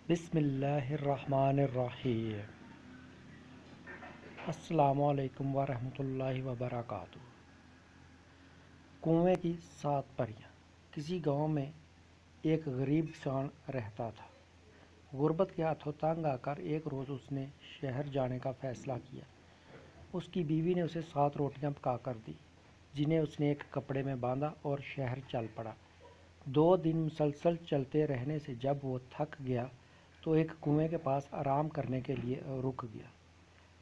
بسم اللہ الرحمن الرحیم۔ السلام علیکم ورحمۃ اللہ وبرکاتہ۔ کنویں کی 7 پریاں۔ کسی گاؤں میں ایک غریب کسان رہتا تھا۔ غربت کے ہاتھوں تنگ آ کر ایک روز اس نے شہر جانے کا فیصلہ کیا۔ اس کی بیوی نے اسے 7 روٹیاں پکا کر دی، جنہیں اس نے ایک کپڑے میں باندھا اور شہر چل پڑا۔ 2 دن مسلسل چلتے رہنے سے جب وہ تھک گیا تو ایک کنویں کے پاس آرام کرنے کے لیے رک گیا۔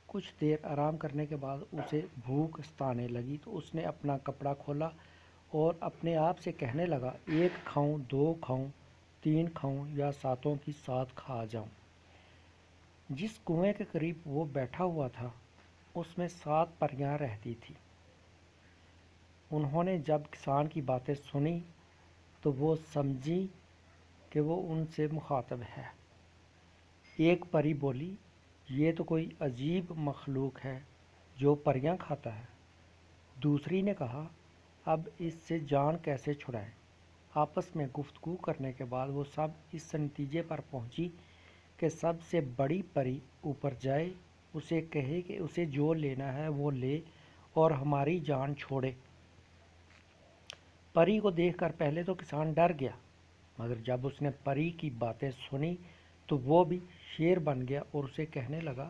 کچھ دیر آرام کرنے کے بعد اسے بھوک ستانے لگی تو اس نے اپنا کپڑا کھولا اور اپنے آپ سے کہنے لگا، 1 کھاؤں، 2 کھاؤں، 3 کھاؤں یا 7 کی 7 کھا جاؤں۔ جس کنویں کے قریب وہ بیٹھا ہوا تھا اس میں 7 پریاں رہتی تھیں۔ انہوں نے جب کسان کی باتیں سنی تو وہ سمجھی کہ وہ ان سے مخاطب ہے۔ ایک پری بولی، یہ تو کوئی عجیب مخلوق ہے جو پریاں کھاتا ہے۔ دوسری نے کہا، اب اس سے جان کیسے چھڑائیں؟ آپس میں گفتگو کرنے کے بعد وہ سب اس نتیجے پر پہنچی کہ سب سے بڑی پری اوپر جائے، اسے کہے کہ اسے جو لینا ہے وہ لے اور ہماری جان چھوڑے۔ پری کو دیکھ کر پہلے تو کسان ڈر گیا، مگر جب اس نے پری کی باتیں سنی تو وہ بھی شیر بن گیا اور اسے کہنے لگا،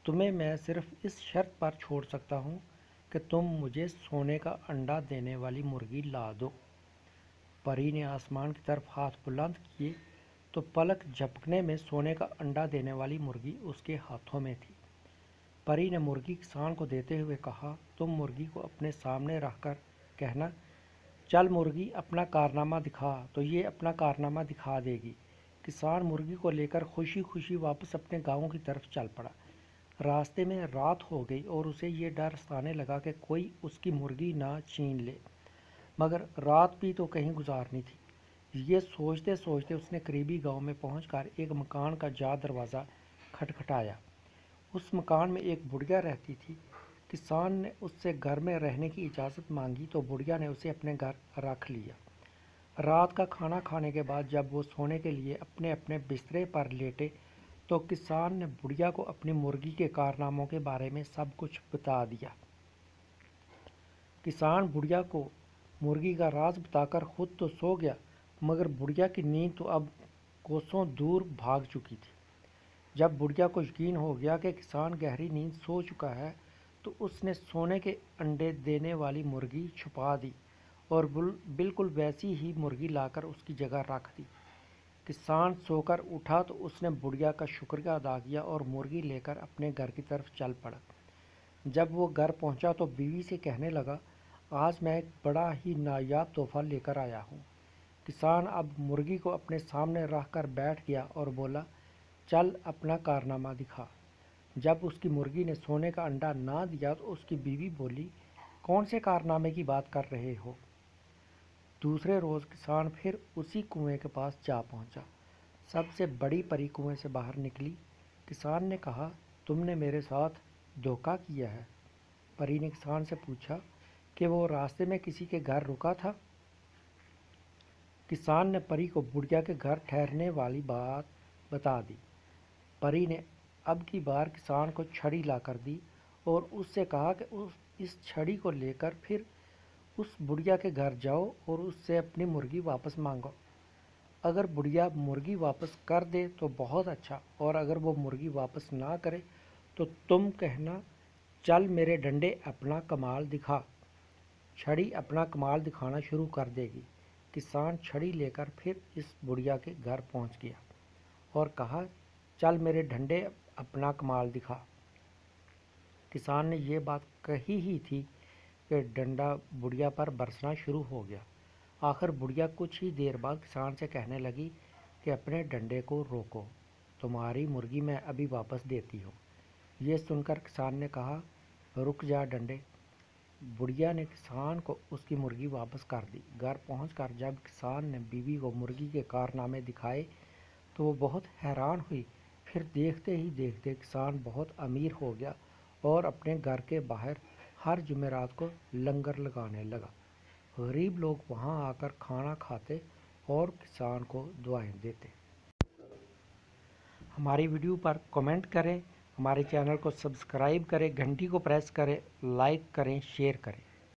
تمہیں میں صرف اس شرط پر چھوڑ سکتا ہوں کہ تم مجھے سونے کا انڈا دینے والی مرغی لا دو۔ پری نے آسمان کی طرف ہاتھ بلند کیے تو پلک جھپکنے میں سونے کا انڈا دینے والی مرغی اس کے ہاتھوں میں تھی۔ پری نے مرغی کسان کو دیتے ہوئے کہا، تم مرغی کو اپنے سامنے رکھ کر کہنا، چل مرغی اپنا کارنامہ دکھا، تو یہ اپنا کارنامہ دکھا دے گی۔ کسان مرغی کو لے کر خوشی خوشی واپس اپنے گاؤں کی طرف چل پڑا۔ راستے میں رات ہو گئی اور اسے یہ ڈر ستانے لگا کہ کوئی اس کی مرغی نہ چھین لے، مگر رات بھی تو کہیں گزارنی تھی۔ یہ سوچتے سوچتے اس نے قریبی گاؤں میں پہنچ کر ایک مکان کا جا دروازہ کھٹکھٹایا۔ اس مکان میں ایک بڑھیا رہتی تھی۔ کسان نے اس سے گھر میں رہنے کی اجازت مانگی تو بڑھیا نے اسے اپنے گھر رکھ لیا۔ رات کا کھانا کھانے کے بعد جب وہ سونے کے لیے اپنے اپنے بسترے پر لیٹے تو کسان نے بڑھیا کو اپنی مرغی کے کارناموں کے بارے میں سب کچھ بتا دیا۔ کسان بڑھیا کو مرغی کا راز بتا کر خود تو سو گیا، مگر بڑھیا کی نیند تو اب کوسوں دور بھاگ چکی تھی۔ جب بڑھیا کو یقین ہو گیا کہ کسان گہری نیند سو چکا ہے تو اس نے سونے کے انڈے دینے والی مرغی چھپا دی اور بالکل ویسی ہی مرغی لا کر اس کی جگہ رکھ دی۔ کسان سو کر اٹھا تو اس نے بڑھیا کا شکریہ ادا کیا اور مرغی لے کر اپنے گھر کی طرف چل پڑا۔ جب وہ گھر پہنچا تو بیوی سے کہنے لگا، آج میں ایک بڑا ہی نایاب تحفہ لے کر آیا ہوں۔ کسان اب مرغی کو اپنے سامنے رکھ کر بیٹھ گیا اور بولا، چل اپنا کارنامہ دکھا۔ جب اس کی مرغی نے سونے کا انڈا نہ دیا تو اس کی بیوی بولی، کون سے کارنامے کی بات کر رہے ہو؟ دوسرے روز کسان پھر اسی کنویں کے پاس جا پہنچا۔ سب سے بڑی پری کنویں سے باہر نکلی۔ کسان نے کہا، تم نے میرے ساتھ دھوکہ کیا ہے۔ پری نے کسان سے پوچھا کہ وہ راستے میں کسی کے گھر رکا تھا۔ کسان نے پری کو بڑھیا کے گھر ٹھہرنے والی بات بتا دی۔ پری نے اب کی بار کسان کو چھڑی لا کر دی اور اس سے کہا کہ اس چھڑی کو لے کر پھر اس بڑھیا کے گھر جاؤ اور اس سے اپنی مرغی واپس مانگو۔ اگر بڑھیا مرغی واپس کر دے تو بہت اچھا، اور اگر وہ مرغی واپس نہ کرے تو تم کہنا، چل میرے ڈنڈے اپنا کمال دکھا۔ چھڑی اپنا کمال دکھانا شروع کر دے گی۔ کسان چھڑی لے کر پھر اس بڑھیا کے گھر پہنچ گیا اور کہا، چل میرے ڈنڈے اپنا کمال دکھا۔ کسان نے یہ بات کہی ہی تھی کہ ڈنڈا بڑھیا پر برسنا شروع ہو گیا۔ آخر بڑھیا کچھ ہی دیر بعد کسان سے کہنے لگی کہ اپنے ڈنڈے کو روکو، تمہاری مرغی میں ابھی واپس دیتی ہوں۔ یہ سن کر کسان نے کہا، رک جا ڈنڈے۔ بڑھیا نے کسان کو اس کی مرغی واپس کر دی۔ گھر پہنچ کر جب کسان نے بیوی کو مرغی کے کارنامے دکھائے تو وہ بہت حیران ہوئی۔ پھر دیکھتے ہی دیکھتے کسان بہت امیر ہو گیا اور اپنے گھر کے باہر ہر جمعرات کو لنگر لگانے لگا۔ غریب لوگ وہاں آ کر کھانا کھاتے اور کسان کو دعائیں دیتے۔ ہماری ویڈیو پر کمنٹ کریں، ہمارے چینل کو سبسکرائب کریں، گھنٹی کو پریس کریں، لائک کریں، شیئر کریں۔